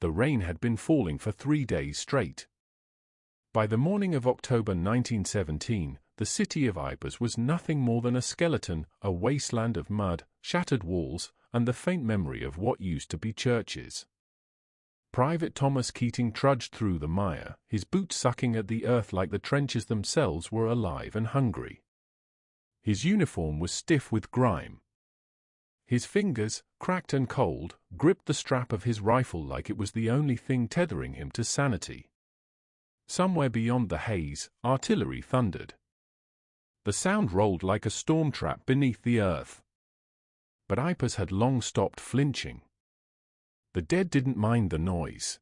The rain had been falling for 3 days straight. By the morning of October 1917, the city of Ypres was nothing more than a skeleton, a wasteland of mud, shattered walls, and the faint memory of what used to be churches. Private Thomas Keating trudged through the mire, his boots sucking at the earth like the trenches themselves were alive and hungry. His uniform was stiff with grime. His fingers, cracked and cold, gripped the strap of his rifle like it was the only thing tethering him to sanity. Somewhere beyond the haze, artillery thundered. The sound rolled like a storm trap beneath the earth. But Ypres had long stopped flinching. The dead didn't mind the noise.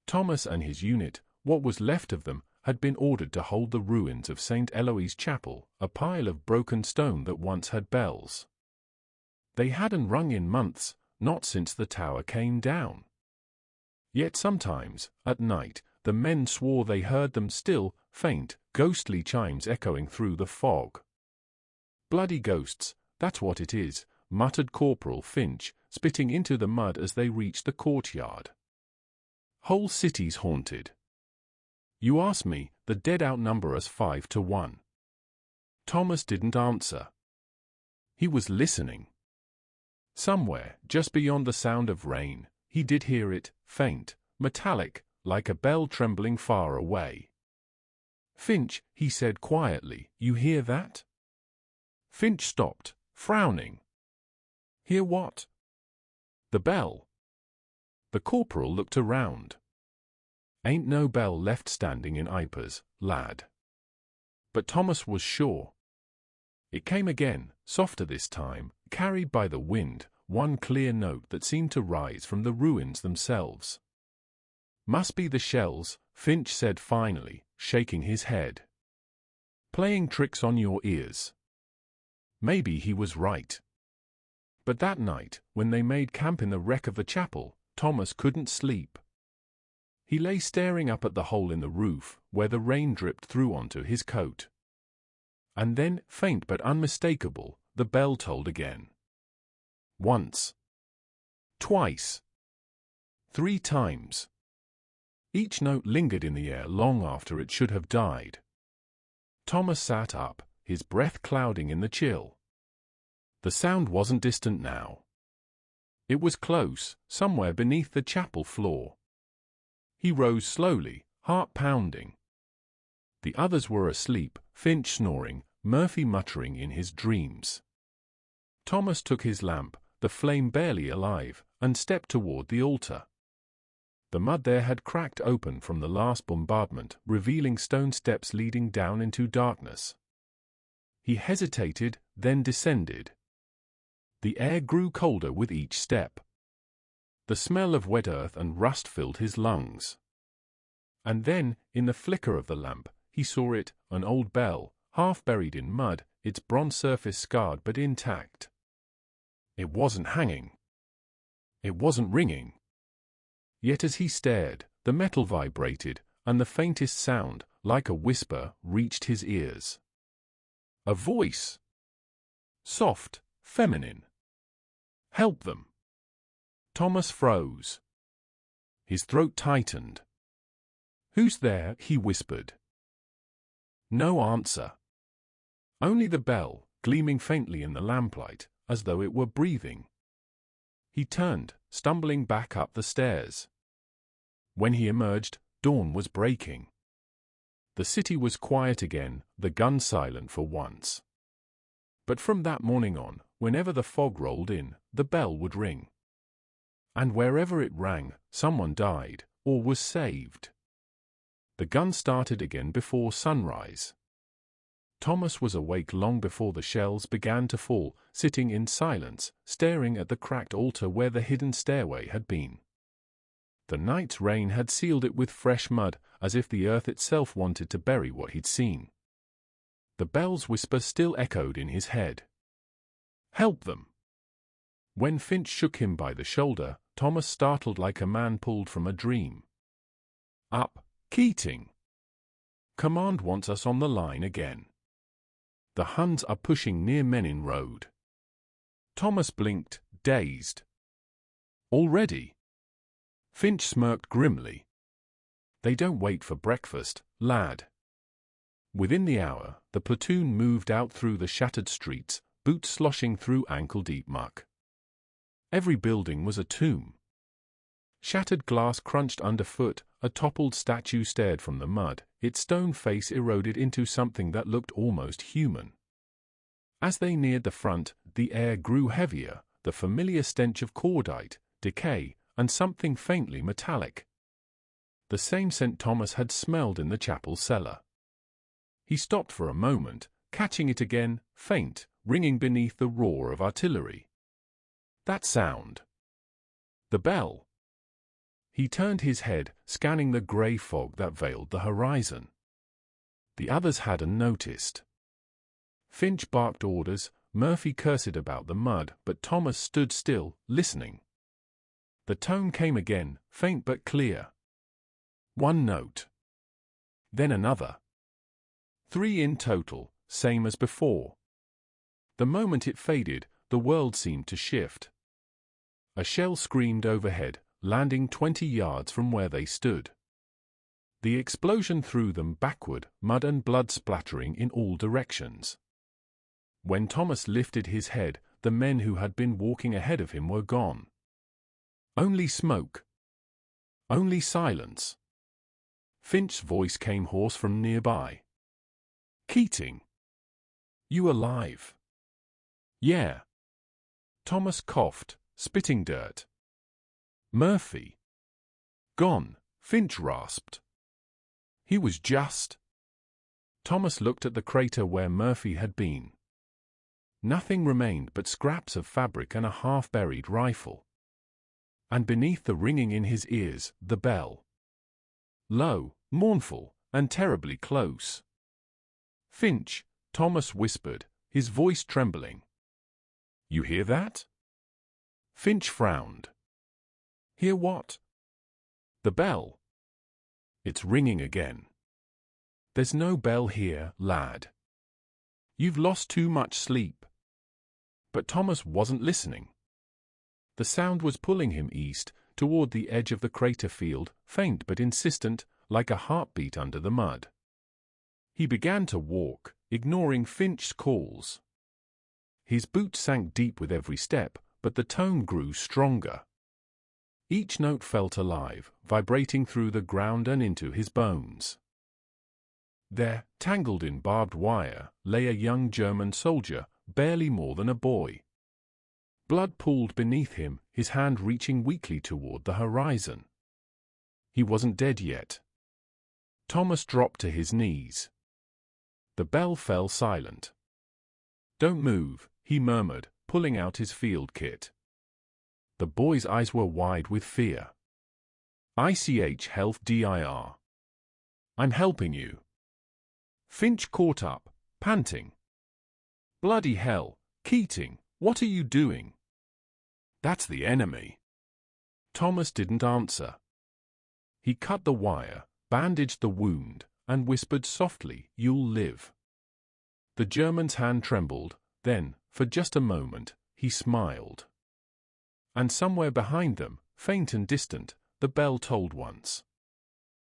Thomas and his unit, what was left of them, had been ordered to hold the ruins of St. Eloise Chapel, a pile of broken stone that once had bells. They hadn't rung in months, not since the tower came down. Yet sometimes, at night, the men swore they heard them still, faint, ghostly chimes echoing through the fog. "Bloody ghosts, that's what it is," muttered Corporal Finch, spitting into the mud as they reached the courtyard. "Whole cities haunted. You ask me, the dead outnumber us 5-1. Thomas didn't answer. He was listening. Somewhere, just beyond the sound of rain, he did hear it, faint, metallic, like a bell trembling far away. "Finch," he said quietly, "you hear that?" Finch stopped, frowning. "Hear what?" "The bell." The corporal looked around. "Ain't no bell left standing in Ypres, lad." But Thomas was sure. It came again, softer this time, carried by the wind, one clear note that seemed to rise from the ruins themselves. "Must be the shells," Finch said finally, shaking his head. "Playing tricks on your ears." Maybe he was right. But that night, when they made camp in the wreck of the chapel, Thomas couldn't sleep. He lay staring up at the hole in the roof, where the rain dripped through onto his coat. And then, faint but unmistakable, the bell tolled again. Once. Twice. 3 times. Each note lingered in the air long after it should have died. Thomas sat up, his breath clouding in the chill. The sound wasn't distant now. It was close, somewhere beneath the chapel floor. He rose slowly, heart pounding. The others were asleep, Finch snoring, Murphy muttering in his dreams. Thomas took his lamp, the flame barely alive, and stepped toward the altar. The mud there had cracked open from the last bombardment, revealing stone steps leading down into darkness. He hesitated, then descended. The air grew colder with each step. The smell of wet earth and rust filled his lungs. And then, in the flicker of the lamp, he saw it, an old bell, half buried in mud, its bronze surface scarred but intact. It wasn't hanging. It wasn't ringing. Yet as he stared, the metal vibrated, and the faintest sound, like a whisper, reached his ears. A voice. Soft, feminine. "Help them." Thomas froze. His throat tightened. "Who's there?" he whispered. No answer. Only the bell, gleaming faintly in the lamplight, as though it were breathing. He turned, stumbling back up the stairs. When he emerged, dawn was breaking. The city was quiet again, the guns silent for once. But from that morning on, whenever the fog rolled in, the bell would ring. And wherever it rang, someone died, or was saved. The gun started again before sunrise. Thomas was awake long before the shells began to fall, sitting in silence, staring at the cracked altar where the hidden stairway had been. The night's rain had sealed it with fresh mud, as if the earth itself wanted to bury what he'd seen. The bell's whisper still echoed in his head. "Help them." When Finch shook him by the shoulder, Thomas startled like a man pulled from a dream. "Up, Keating! Command wants us on the line again. The Huns are pushing near Menin Road." Thomas blinked, dazed. "Already?" Finch smirked grimly. "They don't wait for breakfast, lad." Within the hour, the platoon moved out through the shattered streets, boots sloshing through ankle-deep muck. Every building was a tomb. Shattered glass crunched underfoot, a toppled statue stared from the mud, its stone face eroded into something that looked almost human. As they neared the front, the air grew heavier, the familiar stench of cordite, decay, and something faintly metallic. The same scent Thomas had smelled in the chapel cellar. He stopped for a moment, catching it again, faint, ringing beneath the roar of artillery. That sound. The bell. He turned his head, scanning the grey fog that veiled the horizon. The others hadn't noticed. Finch barked orders, Murphy cursed about the mud, but Thomas stood still, listening. The tone came again, faint but clear. One note. Then another. 3 in total, same as before. The moment it faded, the world seemed to shift. A shell screamed overhead, landing 20 yards from where they stood. The explosion threw them backward, mud and blood splattering in all directions. When Thomas lifted his head, the men who had been walking ahead of him were gone. Only smoke. Only silence. Finch's voice came hoarse from nearby. "Keating. You alive?" "Yeah." Thomas coughed, spitting dirt. "Murphy?" "Gone," Finch rasped. "He was just—" Thomas looked at the crater where Murphy had been. Nothing remained but scraps of fabric and a half-buried rifle. And beneath the ringing in his ears, the bell. Low, mournful, and terribly close. "Finch," Thomas whispered, his voice trembling. "You hear that?" Finch frowned. "Hear what?" "The bell. It's ringing again." "There's no bell here, lad. You've lost too much sleep." But Thomas wasn't listening. The sound was pulling him east, toward the edge of the crater field, faint but insistent, like a heartbeat under the mud. He began to walk, ignoring Finch's calls. His boots sank deep with every step, but the tone grew stronger. Each note felt alive, vibrating through the ground and into his bones. There, tangled in barbed wire, lay a young German soldier, barely more than a boy. Blood pooled beneath him, his hand reaching weakly toward the horizon. He wasn't dead yet. Thomas dropped to his knees. The bell fell silent. "Don't move," he murmured, pulling out his field kit. The boy's eyes were wide with fear. "ICH Health DIR. I'm helping you." Finch caught up, panting. "Bloody hell, Keating, what are you doing?" "That's the enemy." Thomas didn't answer. He cut the wire, bandaged the wound, and whispered softly, "You'll live." The German's hand trembled, then, for just a moment, he smiled. And somewhere behind them, faint and distant, the bell tolled once.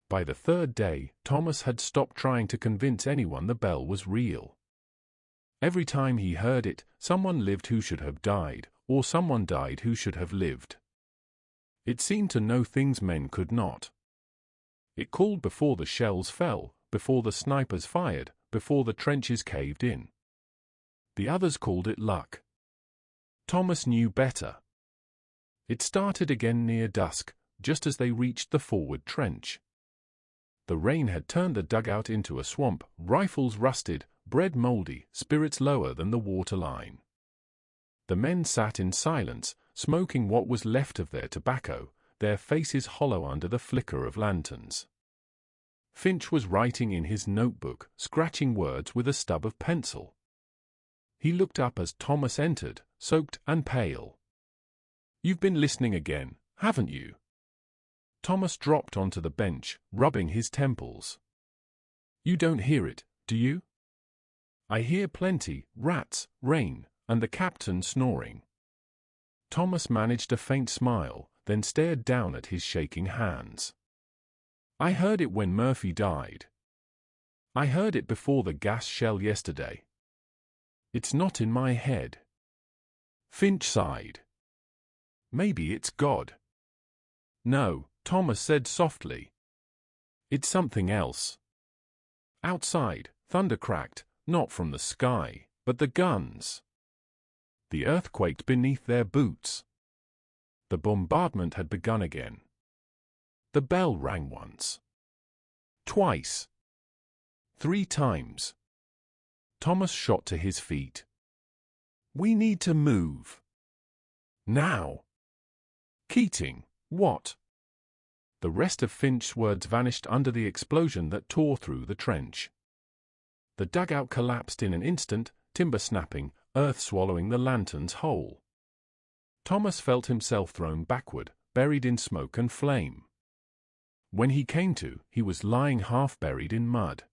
By the third day, Thomas had stopped trying to convince anyone the bell was real. Every time he heard it, someone lived who should have died, or someone died who should have lived. It seemed to know things men could not. It called before the shells fell, before the snipers fired, before the trenches caved in. The others called it luck. Thomas knew better. It started again near dusk, just as they reached the forward trench. The rain had turned the dugout into a swamp, rifles rusted, bread moldy, spirits lower than the waterline. The men sat in silence, smoking what was left of their tobacco, their faces hollow under the flicker of lanterns. Finch was writing in his notebook, scratching words with a stub of pencil. He looked up as Thomas entered, soaked and pale. "You've been listening again, haven't you?" Thomas dropped onto the bench, rubbing his temples. "You don't hear it, do you?" "I hear plenty, rats, rain, and the captain snoring." Thomas managed a faint smile, then stared down at his shaking hands. "I heard it when Murphy died. I heard it before the gas shell yesterday. It's not in my head." Finch sighed. "Maybe it's God." "No," Thomas said softly. "It's something else." Outside, thunder cracked, not from the sky, but the guns. The earth quaked beneath their boots. The bombardment had begun again. The bell rang once. Twice. 3 times. Thomas shot to his feet. "We need to move. Now." "Keating, what?" The rest of Finch's words vanished under the explosion that tore through the trench. The dugout collapsed in an instant, timber snapping, earth swallowing the lantern's whole. Thomas felt himself thrown backward, buried in smoke and flame. When he came to, he was lying half buried in mud.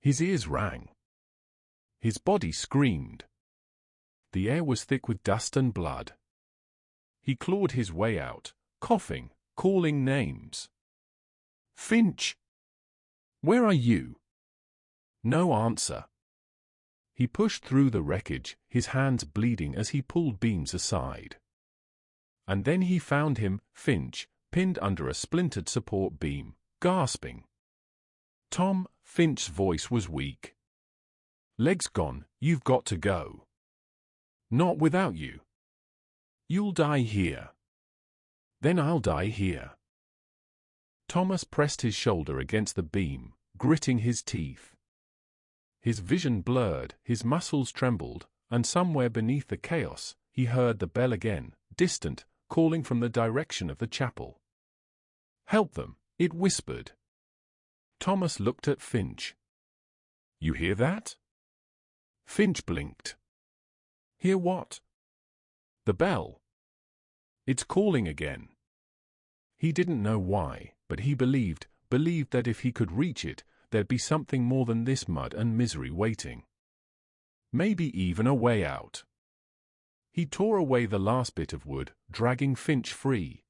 His ears rang. His body screamed. The air was thick with dust and blood. He clawed his way out, coughing, calling names. "Finch! Where are you?" No answer. He pushed through the wreckage, his hands bleeding as he pulled beams aside. And then he found him, Finch, pinned under a splintered support beam, gasping. "Tom," Finch's voice was weak. "Leg's gone, you've got to go." "Not without you." "You'll die here." "Then I'll die here." Thomas pressed his shoulder against the beam, gritting his teeth. His vision blurred, his muscles trembled, and somewhere beneath the chaos, he heard the bell again, distant, calling from the direction of the chapel. "Help them," it whispered. Thomas looked at Finch. "You hear that?" Finch blinked. "Hear what?" "The bell. It's calling again." He didn't know why, but he believed that if he could reach it, there'd be something more than this mud and misery waiting. Maybe even a way out. He tore away the last bit of wood, dragging Finch free.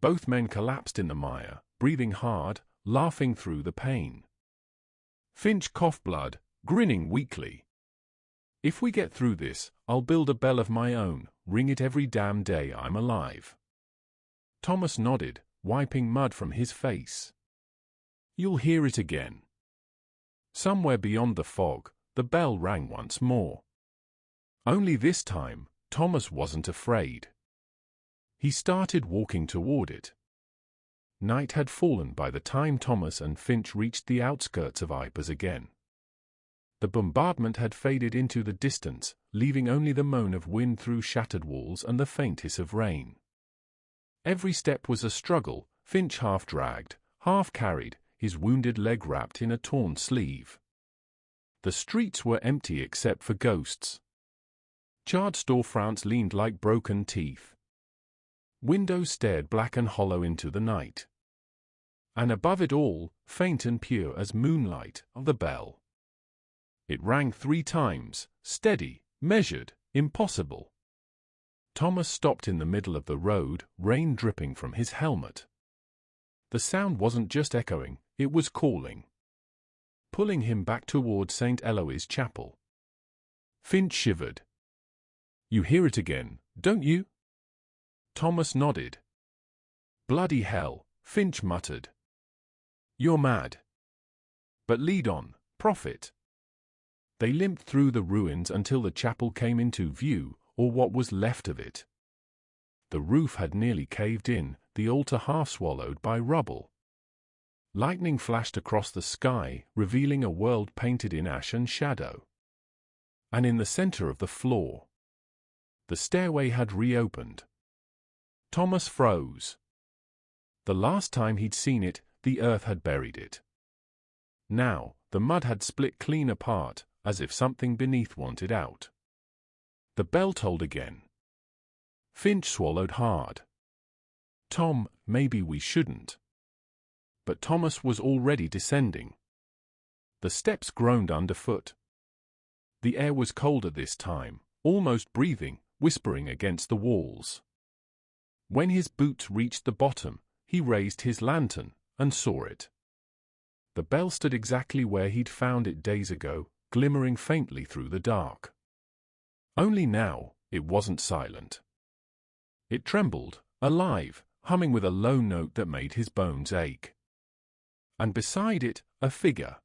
Both men collapsed in the mire, breathing hard, laughing through the pain. Finch coughed blood, grinning weakly. "If we get through this, I'll build a bell of my own, ring it every damn day I'm alive." Thomas nodded, wiping mud from his face. "You'll hear it again." Somewhere beyond the fog, the bell rang once more. Only this time, Thomas wasn't afraid. He started walking toward it. Night had fallen by the time Thomas and Finch reached the outskirts of Ypres again. The bombardment had faded into the distance, leaving only the moan of wind through shattered walls and the faint hiss of rain. Every step was a struggle, Finch half dragged, half carried, his wounded leg wrapped in a torn sleeve. The streets were empty except for ghosts. Charred storefronts leaned like broken teeth. Windows stared black and hollow into the night. And above it all, faint and pure as moonlight, the bell. It rang 3 times, steady, measured, impossible. Thomas stopped in the middle of the road, rain dripping from his helmet. The sound wasn't just echoing, it was calling. Pulling him back toward St. Eloy's chapel. Finch shivered. "You hear it again, don't you?" Thomas nodded. "Bloody hell," Finch muttered. "You're mad. But lead on, prophet." They limped through the ruins until the chapel came into view, or what was left of it. The roof had nearly caved in, the altar half swallowed by rubble. Lightning flashed across the sky, revealing a world painted in ash and shadow. And in the center of the floor, the stairway had reopened. Thomas froze. The last time he'd seen it, the earth had buried it. Now, the mud had split clean apart, as if something beneath wanted out. The bell tolled again. Finch swallowed hard. "Tom, maybe we shouldn't." But Thomas was already descending. The steps groaned underfoot. The air was colder this time, almost breathing, whispering against the walls. When his boots reached the bottom, he raised his lantern and saw it. The bell stood exactly where he'd found it days ago, glimmering faintly through the dark. Only now, it wasn't silent. It trembled, alive, humming with a low note that made his bones ache. And beside it, a figure.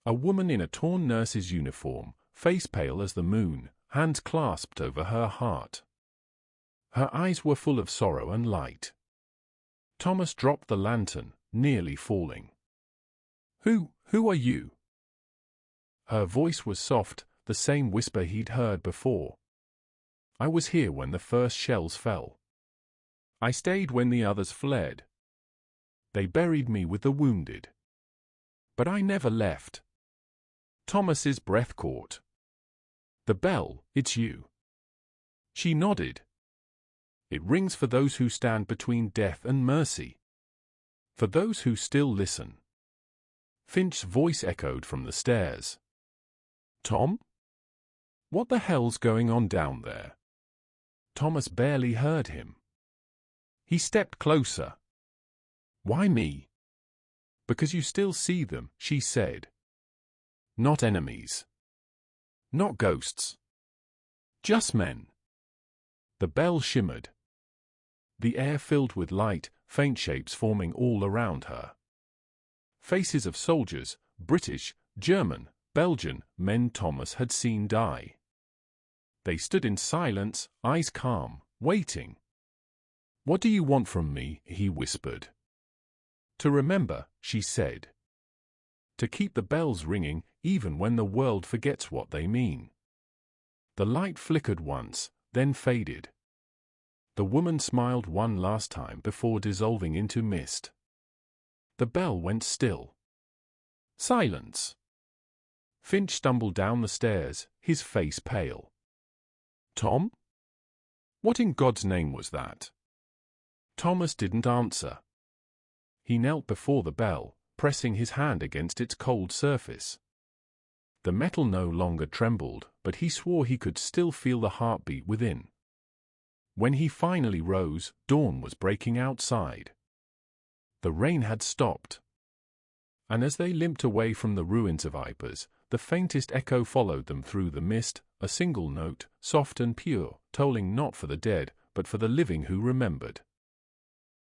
A woman in a torn nurse's uniform, face pale as the moon, hands clasped over her heart. Her eyes were full of sorrow and light. Thomas dropped the lantern, nearly falling. Who are you?" Her voice was soft, the same whisper he'd heard before. "I was here when the first shells fell. I stayed when the others fled. They buried me with the wounded. But I never left." Thomas's breath caught. "The bell, it's you." She nodded. "It rings for those who stand between death and mercy. For those who still listen." Finch's voice echoed from the stairs. "Tom? What the hell's going on down there?" Thomas barely heard him. He stepped closer. "Why me?" "Because you still see them," she said. "Not enemies. Not ghosts. Just men." The bell shimmered. The air filled with light, faint shapes forming all around her. Faces of soldiers, British, German, Belgian, men Thomas had seen die. They stood in silence, eyes calm, waiting. "What do you want from me?" he whispered. "To remember," she said. "To keep the bells ringing, even when the world forgets what they mean." The light flickered once, then faded. The woman smiled one last time before dissolving into mist. The bell went still. Silence. Finch stumbled down the stairs, his face pale. "Tom? What in God's name was that?" Thomas didn't answer. He knelt before the bell, pressing his hand against its cold surface. The metal no longer trembled, but he swore he could still feel the heartbeat within. When he finally rose, dawn was breaking outside. The rain had stopped. And as they limped away from the ruins of Ypres, the faintest echo followed them through the mist, a single note, soft and pure, tolling not for the dead, but for the living who remembered.